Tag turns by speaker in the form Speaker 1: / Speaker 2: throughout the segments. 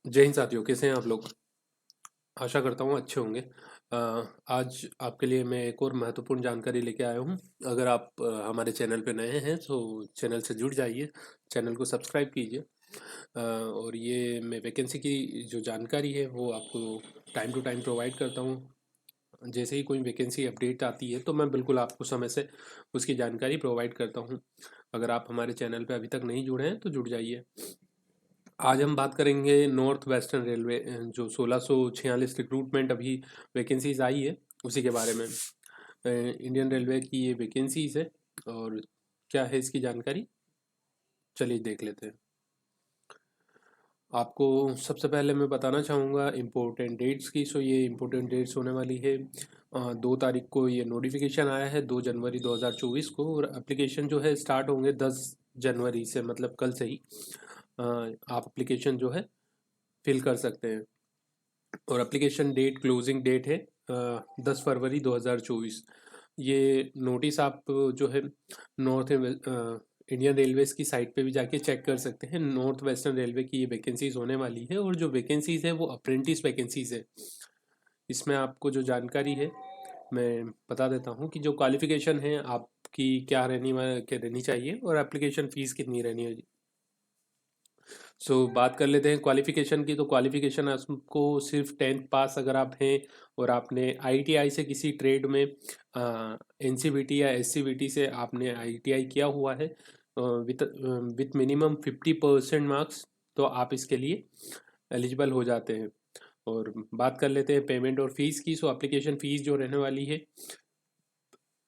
Speaker 1: जय हिंद साथियों, कैसे हैं आप लोग। आशा करता हूँ अच्छे होंगे। आज आपके लिए मैं एक और महत्वपूर्ण जानकारी लेके आया हूँ। अगर आप हमारे चैनल पे नए हैं तो चैनल से जुड़ जाइए, चैनल को सब्सक्राइब कीजिए। और ये मैं वैकेंसी की जो जानकारी है वो आपको टाइम टू टाइम प्रोवाइड करता हूँ। जैसे ही कोई वैकेंसी अपडेट आती है तो मैं बिल्कुल आपको समय से उसकी जानकारी प्रोवाइड करता हूँ। अगर आप हमारे चैनल पे अभी तक नहीं जुड़े हैं तो जुड़ जाइए। आज हम बात करेंगे नॉर्थ वेस्टर्न रेलवे, जो 1646 रिक्रूटमेंट अभी वैकेंसीज आई है उसी के बारे में। इंडियन रेलवे की ये वैकेंसीज है और क्या है इसकी जानकारी, चलिए देख लेते हैं। आपको सबसे पहले मैं बताना चाहूँगा इम्पोर्टेंट डेट्स की। सो ये इम्पोर्टेंट डेट्स होने वाली है 2 तारीख को ये नोटिफिकेशन आया है, 2 जनवरी 2024 को। और एप्लीकेशन जो है स्टार्ट होंगे 10 जनवरी से, मतलब कल से ही आप एप्लीकेशन जो है फिल कर सकते हैं। और एप्लीकेशन डेट, क्लोजिंग डेट है 10 फरवरी 2024। ये नोटिस आप जो है नॉर्थ इंडियन रेलवेज की साइट पे भी जाके चेक कर सकते हैं। नॉर्थ वेस्टर्न रेलवे की ये वैकेंसीज होने वाली है और जो वैकेंसीज है वो अप्रेंटिस वैकेंसीज है। इसमें आपको जो जानकारी है मैं बता देता हूँ कि जो क्वालिफिकेशन है आपकी क्या रहनी चाहिए और एप्लीकेशन फ़ीस कितनी रहनी है। बात कर लेते हैं क्वालिफिकेशन की। तो क्वालिफिकेशन आपको सिर्फ 10th पास अगर आप हैं और आपने आईटीआई से किसी ट्रेड में एनसीवीटी या एससीवीटी से आपने आईटीआई किया हुआ है विथ विथ मिनिमम 50% मार्क्स, तो आप इसके लिए एलिजिबल हो जाते हैं। और बात कर लेते हैं पेमेंट और फीस की। एप्लीकेशन फ़ीस जो रहने वाली है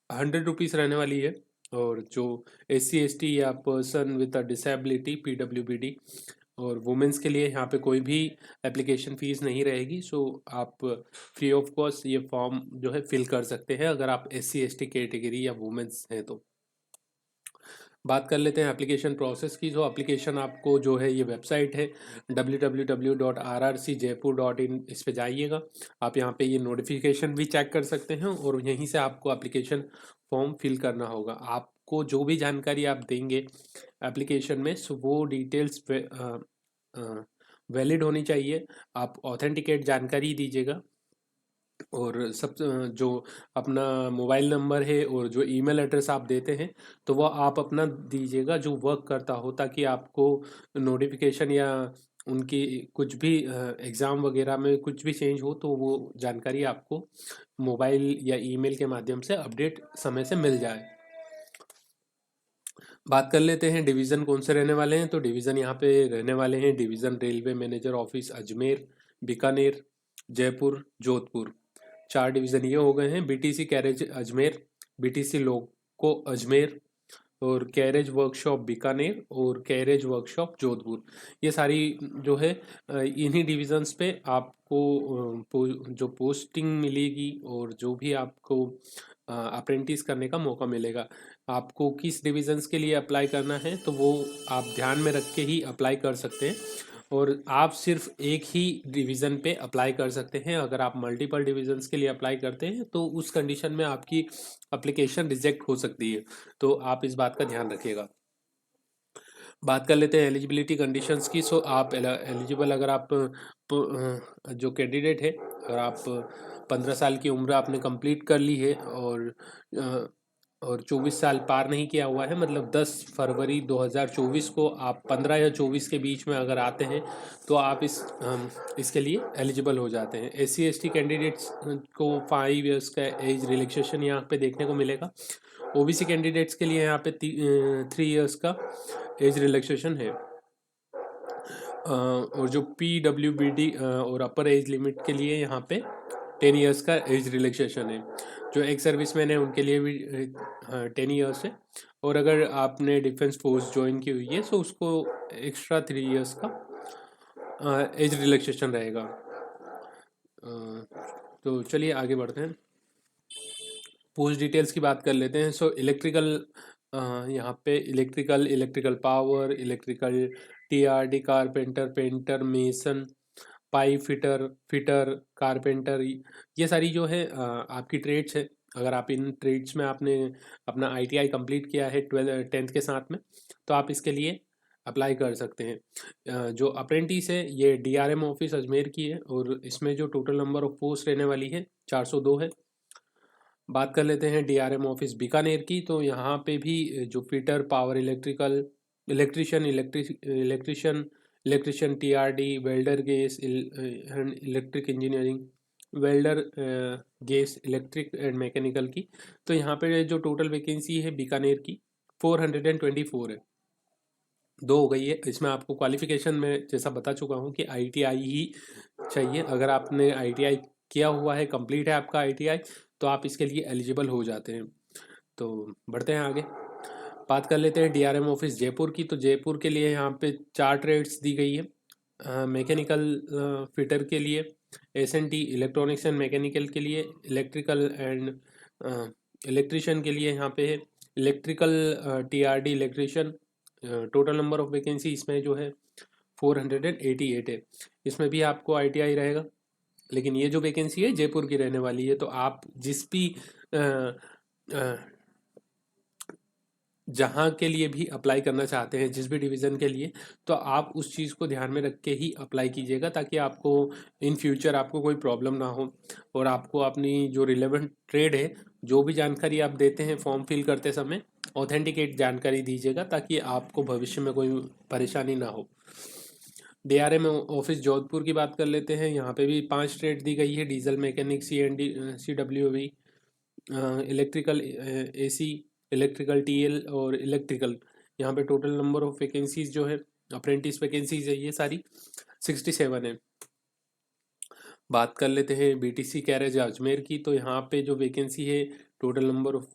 Speaker 1: 100 रुपीज़ रहने वाली है। और जो SC ST या person with a disability PWBD और वुमेंस के लिए यहाँ पे कोई भी एप्लीकेशन फ़ीस नहीं रहेगी। आप फ्री ऑफ कॉस्ट ये फॉर्म जो है फिल कर सकते हैं अगर आप SC ST कैटेगरी या वुमेंस हैं तो। बात कर लेते हैं एप्लीकेशन प्रोसेस की। जो एप्लीकेशन आपको जो है ये वेबसाइट है www.rrcjaipur.in, इस पे जाइएगा। आप यहाँ पे ये नोटिफिकेशन भी चेक कर सकते हैं और यहीं से आपको एप्लीकेशन फॉर्म फिल करना होगा। आपको जो भी जानकारी आप देंगे एप्लीकेशन में वो डिटेल्स वैलिड होनी चाहिए। आप ऑथेंटिकेट जानकारी दीजिएगा और सब जो अपना मोबाइल नंबर है और जो ईमेल एड्रेस आप देते हैं तो वह आप अपना दीजिएगा जो वर्क करता हो, ताकि आपको नोटिफिकेशन या उनकी कुछ भी एग्ज़ाम वगैरह में कुछ भी चेंज हो तो वो जानकारी आपको मोबाइल या ईमेल के माध्यम से अपडेट समय से मिल जाए। बात कर लेते हैं डिवीज़न कौन से रहने वाले हैं। तो डिवीज़न यहाँ पे रहने वाले हैं division railway manager office Ajmer, Bikaner, Jaipur, Jodhpur. 4 division ये हो गए हैं। बीटीसी कैरेज अजमेर, बीटीसी लोको अजमेर और कैरेज वर्कशॉप बीकानेर और कैरेज वर्कशॉप जोधपुर। ये सारी जो है इन्हीं डिविजन्स पे आपको जो पोस्टिंग मिलेगी और जो भी आपको अप्रेंटिस करने का मौका मिलेगा। आपको किस डिविजन्स के लिए अप्लाई करना है तो वो आप ध्यान में रख के ही अप्लाई कर सकते हैं। और आप सिर्फ एक ही डिवीज़न पे अप्लाई कर सकते हैं। अगर आप मल्टीपल डिविजन्स के लिए अप्लाई करते हैं तो उस कंडीशन में आपकी एप्लीकेशन रिजेक्ट हो सकती है, तो आप इस बात का ध्यान रखिएगा। बात कर लेते हैं एलिजिबिलिटी कंडीशंस की। आप एलिजिबल, अगर आप जो कैंडिडेट है, अगर आप 15 साल की उम्र आपने कंप्लीट कर ली है अ, और 24 साल पार नहीं किया हुआ है, मतलब 10 फरवरी 2024 को आप 15 या 24 के बीच में अगर आते हैं तो आप इसके लिए एलिजिबल हो जाते हैं। SC ST कैंडिडेट्स को 5 इयर्स का एज रिलैक्सेशन यहाँ पे देखने को मिलेगा। OBC कैंडिडेट्स के लिए यहाँ पे 3 इयर्स का एज रिलैक्सेशन है। और जो PWBD और अपर एज लिमिट के लिए यहाँ पे 10 इयर्स का एज रिलैक्सेशन है। जो एक्स सर्विसमैन है उनके लिए भी 10 इयर्स है। और अगर आपने डिफेंस फोर्स ज्वाइन की हुई है तो उसको एक्स्ट्रा 3 इयर्स का एज रिलैक्सेशन रहेगा। तो चलिए आगे बढ़ते हैं, पोस्ट डिटेल्स की बात कर लेते हैं। इलेक्ट्रिकल, यहाँ पे electrical power, electrical TRD, carpenter, painter, mason, pipe fitter, carpenter, ये सारी जो है आपकी ट्रेड्स है। अगर आप इन ट्रेड्स में आपने अपना ITI कंप्लीट किया है 10th के साथ में तो आप इसके लिए अप्लाई कर सकते हैं। जो अप्रेंटिस है ये डीआरएम ऑफिस अजमेर की है और इसमें जो टोटल नंबर ऑफ पोस्ट रहने वाली है 402 है। बात कर लेते हैं डीआरएम ऑफिस बीकानेर की, तो यहाँ पे भी जो fitter, power electrical, electrician electrician TRD, welder gas electric engineering, welder gas electric and mechanical की, तो यहाँ पे जो टोटल वैकेंसी है बीकानेर की 424 है। 2 हो गई है। इसमें आपको क्वालिफिकेशन में जैसा बता चुका हूँ कि आईटीआई ही चाहिए। अगर आपने आईटीआई किया हुआ है, कंप्लीट है आपका आईटीआई, तो आप इसके लिए एलिजिबल हो जाते हैं। तो बढ़ते हैं आगे, बात कर लेते हैं डीआरएम ऑफिस जयपुर की। तो जयपुर के लिए यहाँ पे 4 ट्रेड्स दी गई है। मैकेनिकल फिटर के लिए, एसएनटी इलेक्ट्रॉनिक्स एंड मैकेनिकल के लिए, इलेक्ट्रिकल एंड इलेक्ट्रिशियन के लिए यहाँ पे है, electrical TRD electrician. Total number of vacancy इसमें जो है 488 है। इसमें भी आपको आईटीआई रहेगा, लेकिन ये जो वैकेंसी है जयपुर की रहने वाली है। तो आप जिस भी जहाँ के लिए भी अप्लाई करना चाहते हैं, जिस भी डिवीज़न के लिए, तो आप उस चीज़ को ध्यान में रख के ही अप्लाई कीजिएगा, ताकि आपको इन फ्यूचर आपको कोई प्रॉब्लम ना हो। और आपको अपनी जो रिलेवेंट ट्रेड है, जो भी जानकारी आप देते हैं फॉर्म फिल करते समय, ऑथेंटिकेट जानकारी दीजिएगा, ताकि आपको भविष्य में कोई परेशानी ना हो। डीआरएम ऑफिस जोधपुर की बात कर लेते हैं। यहाँ पे भी 5 ट्रेड दी गई है, diesel mechanic, CWV, electrical AC, electrical TL और इलेक्ट्रिकल। यहाँ पे टोटल नंबर ऑफ वैकेंसीज जो है, अप्रेंटिस वैकेंसीज है ये सारी 67 है। बात कर लेते हैं BTC कैरेज अजमेर की। तो यहाँ पे जो वैकेंसी है, टोटल नंबर ऑफ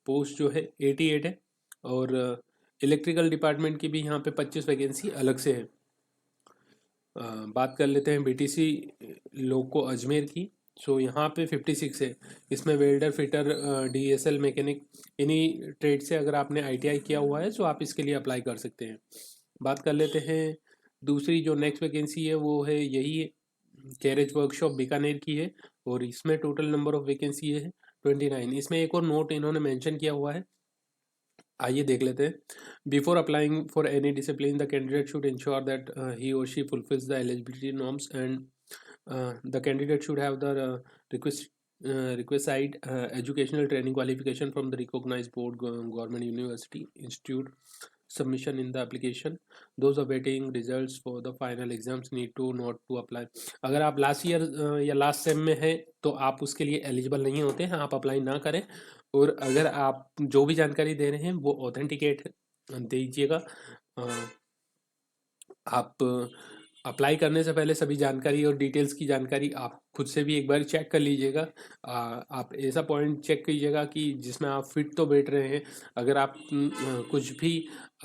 Speaker 1: पोस्ट जो है 88 है। और इलेक्ट्रिकल डिपार्टमेंट की भी यहाँ पे 25 वैकेंसी अलग से है। बात कर लेते हैं BTC लोको अजमेर की। सो यहाँ पे 56 है। इसमें वेल्डर, फिटर, DSL मैकेनिक, इन्हीं ट्रेड से अगर आपने ITI किया हुआ है तो आप इसके लिए अप्लाई कर सकते हैं। बात कर लेते हैं दूसरी जो नेक्स्ट वैकेंसी है, वो है यही है, कैरेज वर्कशॉप बीकानेर की है। और इसमें टोटल नंबर ऑफ वैकेंसी है 29। इसमें एक और नोट इन्होंने मेंशन किया हुआ है, आइए देख लेते हैं। Before applying for any discipline the candidate should ensure that he or she fulfils the eligibility norms and the candidate should have the requisite educational training qualification from the recognized board, government university, institute. Submission in the application. Those awaiting results for the final exams need to not to apply. अगर आप last year या last sem में हैं तो आप उसके लिए eligible नहीं होते हैं, आप अप्लाई ना करें। और अगर आप जो भी जानकारी दे रहे हैं वो ऑथेंटिकेट दीजिएगा। आप अप्लाई करने से पहले सभी जानकारी और डिटेल्स की जानकारी आप खुद से भी एक बार चेक कर लीजिएगा। आप ऐसा पॉइंट चेक कीजिएगा कि जिसमें आप फिट तो बैठ रहे हैं। अगर आप कुछ भी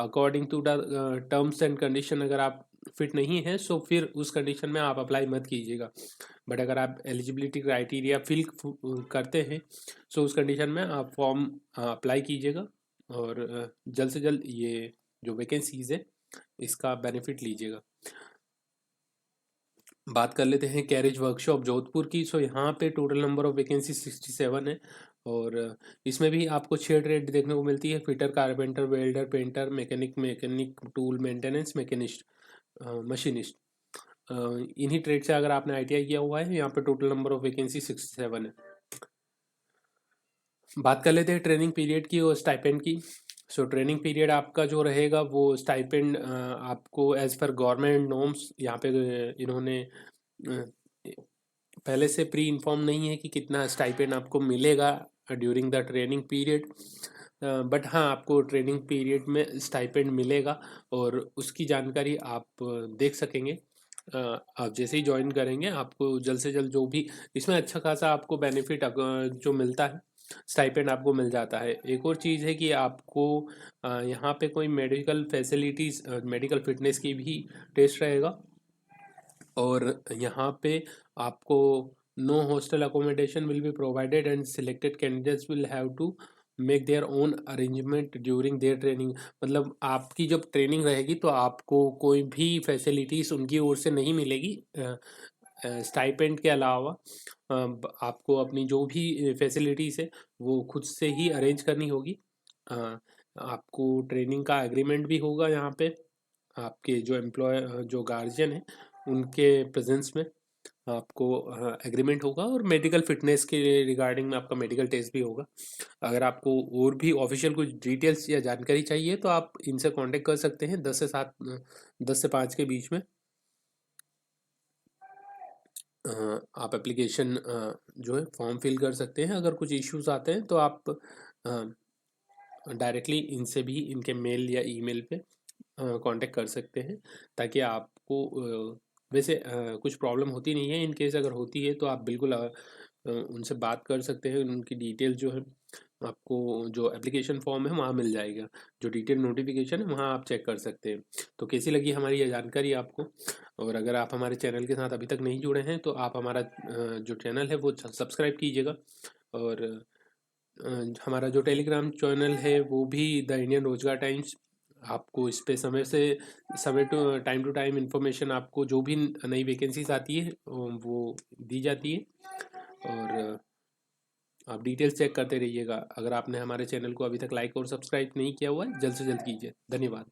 Speaker 1: according to the terms and condition अगर आप फिट नहीं है, सो फिर उस कंडीशन में आप अप्लाई मत कीजिएगा। बट अगर आप एलिजिबिलिटी क्राइटेरिया फिल करते हैं, सो उस कंडीशन में आप फॉर्म अप्लाई कीजिएगा और जल्द से जल्द ये जो वैकेंसीज है इसका बेनिफिट लीजिएगा। बात कर लेते हैं कैरेज वर्कशॉप जोधपुर की। सो यहाँ पे टोटल नंबर ऑफ वैकेंसी 67 है। और इसमें भी आपको 6 ट्रेड देखने को मिलती है, fitter, carpenter, welder, painter, mechanic, tool maintenance, machinist, machinist. इन्हीं ट्रेड से अगर आपने ITI किया हुआ है, यहाँ पे टोटल नंबर ऑफ वैकेंसी 67 है। बात कर लेते हैं ट्रेनिंग पीरियड की और स्टाइपेंड की। सो ट्रेनिंग पीरियड आपका जो रहेगा वो स्टाइपेंड आपको एज पर गवर्नमेंट नॉर्म्स, यहाँ पे इन्होंने पहले से प्री इन्फॉर्म नहीं है कि कितना स्टाइपेंड आपको मिलेगा during the training period. But हाँ, आपको ट्रेनिंग पीरियड में स्टाइपेंड मिलेगा और उसकी जानकारी आप देख सकेंगे। आप जैसे ही ज्वाइन करेंगे आपको जल्द से जल्द जो भी इसमें अच्छा खासा आपको बेनिफिट जो मिलता है, स्टाइपेंड आपको मिल जाता है। एक और चीज़ है कि आपको यहाँ पे कोई मेडिकल फैसिलिटीज़, मेडिकल फिटनेस की भी टेस्ट रहेगा। और यहाँ पे आपको no hostel accommodation will be provided and selected candidates will have to make their own arrangement during their training. मतलब आपकी जब ट्रेनिंग रहेगी तो आपको कोई भी फैसिलिटीज़ उनकी ओर से नहीं मिलेगी। स्टाइपेंड के अलावा आपको अपनी जो भी फैसिलिटीज़ है वो खुद से ही अरेंज करनी होगी। आपको ट्रेनिंग का एग्रीमेंट भी होगा यहाँ पे, आपके जो गार्जियन हैं उनके प्रेजेंस में आपको एग्रीमेंट होगा, और मेडिकल फिटनेस के रिगार्डिंग में आपका मेडिकल टेस्ट भी होगा। अगर आपको और भी ऑफिशियल कुछ डिटेल्स या जानकारी चाहिए तो आप इनसे कांटेक्ट कर सकते हैं 10 से 5 के बीच में। आप एप्लीकेशन जो है फॉर्म फिल कर सकते हैं। अगर कुछ इश्यूज आते हैं तो आप डायरेक्टली इनसे भी, इनके मेल या ईमेल पे कांटेक्ट कर सकते हैं, ताकि आपको वैसे कुछ प्रॉब्लम होती नहीं है। इन केस अगर होती है तो आप बिल्कुल उनसे बात कर सकते हैं। उनकी डिटेल जो है आपको जो एप्लीकेशन फॉर्म है वहाँ मिल जाएगा, जो डिटेल नोटिफिकेशन है वहाँ आप चेक कर सकते हैं। तो कैसी लगी हमारी ये जानकारी आपको? और अगर आप हमारे चैनल के साथ अभी तक नहीं जुड़े हैं तो आप हमारा जो चैनल है वो सब्सक्राइब कीजिएगा। और हमारा जो टेलीग्राम चैनल है वो भी द इंडियन रोजगार टाइम्स, आपको इस पे समय टू टाइम इन्फॉर्मेशन, आपको जो भी नई वैकेंसीज आती है वो दी जाती है। और आप डिटेल्स चेक करते रहिएगा। अगर आपने हमारे चैनल को अभी तक लाइक और सब्सक्राइब नहीं किया हुआ है, जल्द से जल्द कीजिए। धन्यवाद।